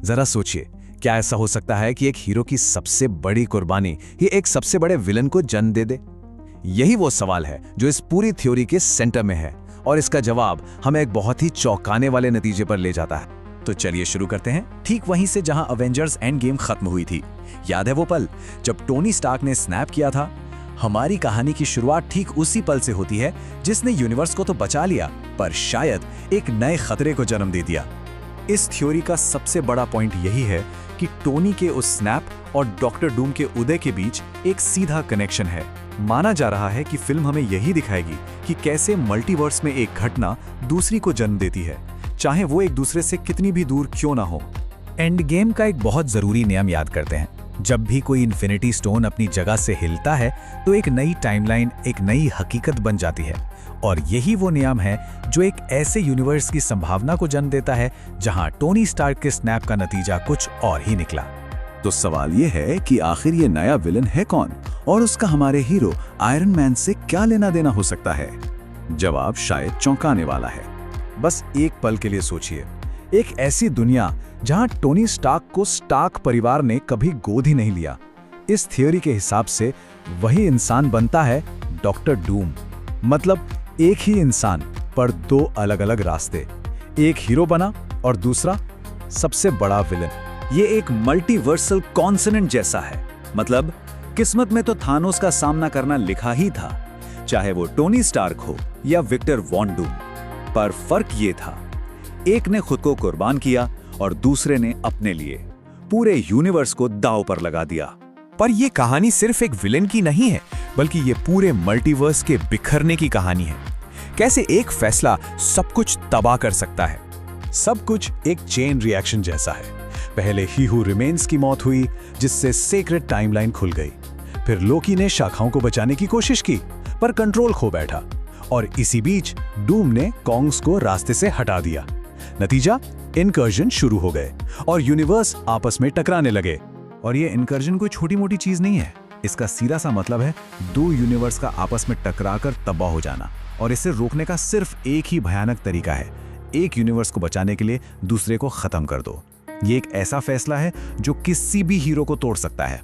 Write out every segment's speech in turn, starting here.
जरा सोचिए, क्या ऐसा हो सकता है कि एक हीरो की सबसे बड़ी कुर्बानी ही एक सबसे बड़े विलन को जन्म दे दे? यही वो सवाल है जो इस पूरी थ्योरी के सेंटर में है, और इसका जवाब हमें एक बहुत ही चौंकाने वाले नतीजे पर ले जाता है। तो चलिए शुरू करते हैं ठीक वहीं से जहां अवेंजर्स एंड गेम खत्म हुई थी। याद है वो पल जब टोनी स्टार्क ने स्नैप किया था? हमारी कहानी की शुरुआत ठीक उसी पल से होती है जिसने यूनिवर्स को तो बचा लिया, पर शायद एक नए खतरे को जन्म दे दिया। इस थ्योरी का सबसे बड़ा पॉइंट यही है कि टोनी के उस स्नैप और डॉक्टर डूम के उदय के बीच एक सीधा कनेक्शन है। माना जा रहा है कि फिल्म हमें यही दिखाएगी कि कैसे मल्टीवर्स में एक घटना दूसरी को जन्म देती है, चाहे वो एक दूसरे से कितनी भी दूर क्यों ना हो। एंड गेम का एक बहुत जरूरी नियम याद करते हैं, जब भी कोई इन्फिनिटी स्टोन अपनी जगह से हिलता है तो एक नई टाइमलाइन, एक नई हकीकत बन जाती है। और यही वो नियम है जो एक ऐसे यूनिवर्स की संभावना को जन्म देता है जहां टोनी स्टार्क के स्नैप का नतीजा कुछ और ही निकला। तो सवाल ये है कि आखिर ये नया विलन है कौन, और उसका हमारे हीरो आयरन मैन से क्या लेना देना हो सकता है? जवाब शायद चौंकाने वाला है। बस एक पल के लिए सोचिए, एक ऐसी दुनिया जहां टोनी स्टार्क को स्टार्क परिवार ने कभी गोद ही नहीं लिया। इस थियोरी के हिसाब से वही इंसान बनता है डॉक्टर डूम। मतलब एक ही इंसान पर दो अलग अलग रास्ते, एक हीरो बना और दूसरा सबसे बड़ा विलन। ये एक मल्टीवर्सल कॉन्सोनेंट जैसा है। मतलब किस्मत में तो थानोस का सामना करना लिखा ही था, चाहे वो टोनी स्टार्क हो या विक्टर वॉन डूम। पर फर्क ये था, एक ने खुद को कुर्बान किया और दूसरे ने अपने लिए पूरे यूनिवर्स को दांव पर लगा दिया। पर यह कहानी सिर्फ एक विलन की नहीं है, बल्कि ये पूरे मल्टीवर्स के बिखरने की कहानी है। कैसे एक फैसला सब कुछ तबाह कर सकता है। सब कुछ एक चेन रिएक्शन जैसा है। पहले ही हू रिमेन्स की मौत हुई, जिससे सीक्रेट टाइमलाइन खुल गई। फिर लोकी ने शाखाओं को बचाने की कोशिश की, पर कंट्रोल खो बैठा। और इसी बीच डूम ने कॉन्ग्स को रास्ते से हटा दिया। नतीजा, इनकर्जन शुरू हो गए और यूनिवर्स आपस में टकराने लगे। और ये इनकर्जन कोई छोटी मोटी चीज नहीं है। इसका सीधा सा मतलब है दो यूनिवर्स का आपस में टकराकर तबाह हो जाना। और इसे रोकने का सिर्फ एक ही भयानक तरीका है, एक यूनिवर्स को बचाने के लिए दूसरे को खत्म कर दो। ये एक ऐसा फैसला है जो किसी भी हीरो को तोड़ सकता है।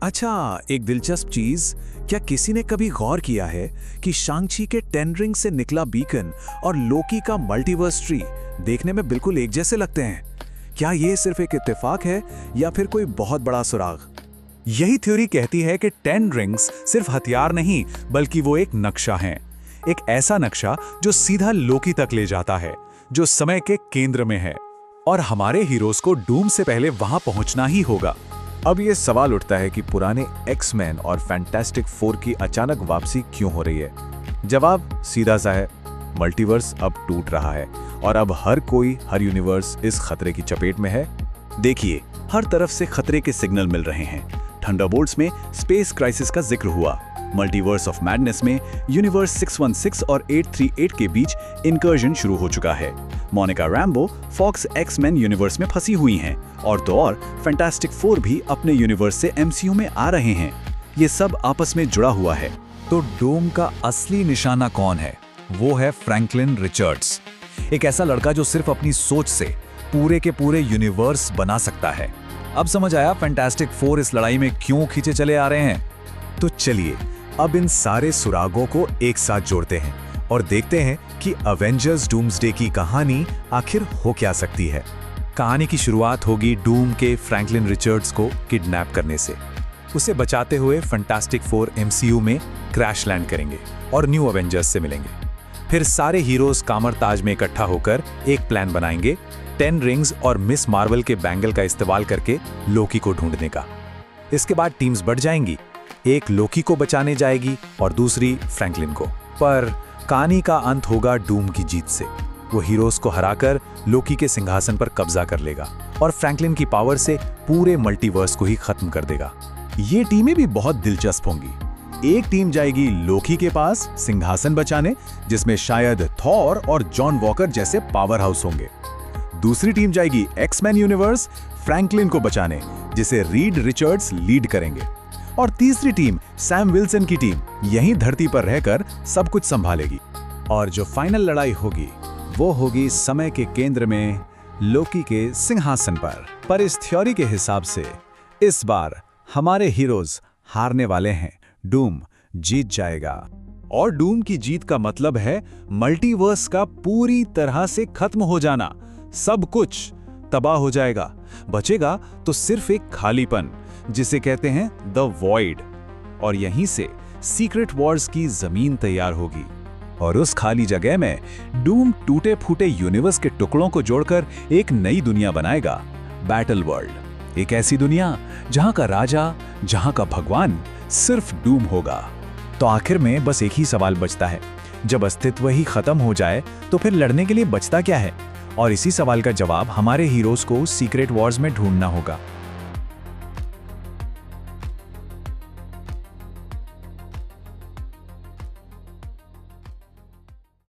अच्छा, एक दिलचस्प चीज, क्या किसी ने कभी गौर किया है कि शांग-ची के 10 रिंग से निकला बीकन और लोकी का मल्टीवर्स ट्री देखने में बिल्कुल एक जैसे लगते हैं? क्या ये सिर्फ एक इत्तेफाक है या फिर कोई बहुत बड़ा सुराग? यही थ्योरी कहती है कि 10 रिंग्स सिर्फ हथियार नहीं, बल्कि वो एक नक्शा है। एक ऐसा नक्शा जो सीधा लोकी तक ले जाता है, जो समय के केंद्र में है। और हमारे हीरोज को डूम से पहले वहां पहुंचना ही होगा। अब ये सवाल उठता है कि पुराने एक्स-मैन और फैंटास्टिक फोर की अचानक वापसी क्यों हो रही है? जवाब सीधा सा है, मल्टीवर्स अब टूट रहा है और अब हर कोई, हर यूनिवर्स इस खतरे की चपेट में है। देखिए, हर तरफ से खतरे के सिग्नल मिल रहे हैं। थंडरबोल्ट्स में स्पेस क्राइसिस का जिक्र हुआ। मल्टीवर्स ऑफ मैडनेस में यूनिवर्स 616 और 838 के बीच इनकर्जन शुरू हो चुका है। Monica Rambo Fox X Man universe में फंसी हुई हैं और तो और फैंटास्टिक फोर भी अपने यूनिवर्स से एमसीयू में आ रहे हैं। ये सब आपस में जुड़ा हुआ है। तो डूम का असली निशाना कौन है? वो है फ्रैंकलिन रिचर्ड्स, एक ऐसा लड़का जो सिर्फ अपनी सोच से पूरे के पूरे यूनिवर्स बना सकता है। अब समझ आया फैंटास्टिक फोर इस लड़ाई में क्यों खींचे चले आ रहे हैं? तो चलिए अब इन सारे सुरागों को एक साथ जोड़ते हैं और देखते हैं कि अवेंजर्स डूम्सडे की कहानी आखिर हो क्या सकती है। कहानी की शुरुआत होगी डूम के फ्रैंकलिन रिचर्ड्स को किडनैप करने से। उसे बचाते हुए फैंटास्टिक फोर एमसीयू में क्रैश लैंड करेंगे और न्यू अवेंजर्स से मिलेंगे। फिर सारे हीरोज कामर-ताज में इकट्ठा होकर एक प्लान बनाएंगे, 10 रिंग्स और मिस मार्वल के बैंगल का इस्तेमाल करके लोकी को ढूंढने का। इसके बाद टीम्स बढ़ जाएंगी, एक लोकी को बचाने जाएगी और दूसरी फ्रैंकलिन को। पर कहानी का अंत होगा डूम की जीत से। वो हीरोज को हराकर लोकी के सिंहासन पर कब्जा कर लेगा और फ्रैंकलिन की पावर से पूरे मल्टीवर्स को ही खत्म कर देगा। ये टीमें भी बहुत दिलचस्प होंगी। एक टीम जाएगी लोकी के पास सिंहासन बचाने, जिसमें शायद थॉर और जॉन वॉकर जैसे पावर हाउस होंगे। दूसरी टीम जाएगी एक्स-मैन यूनिवर्स फ्रैंकलिन को बचाने, जिसे रीड रिचर्ड्स लीड करेंगे। और तीसरी टीम सैम विल्सन की टीम यहीं धरती पर रहकर सब कुछ संभालेगी। और जो फाइनल लड़ाई होगी वो होगी समय के केंद्र में लोकी के सिंहासन पर इस थ्योरी के हिसाब से इस बार हमारे हीरोज हारने वाले हैं। डूम जीत जाएगा। और डूम की जीत का मतलब है मल्टीवर्स का पूरी तरह से खत्म हो जाना। सब कुछ तबाह हो जाएगा। बचेगा तो सिर्फ एक खालीपन, जिसे कहते हैं द वॉइड। और यहीं से सीक्रेट वॉर्स की जमीन तैयार होगी। और उस खाली जगह में डूम टूटे फूटे यूनिवर्स के टुकड़ों को जोड़कर एक नई दुनिया बनाएगा, बैटल वर्ल्ड। एक ऐसी दुनिया जहां का राजा, जहां का भगवान सिर्फ डूम होगा। तो आखिर में बस एक ही सवाल बचता है, जब अस्तित्व ही खत्म हो जाए तो फिर लड़ने के लिए बचता क्या है? और इसी सवाल का जवाब हमारे हीरोज को सीक्रेट वॉर्स में ढूंढना होगा।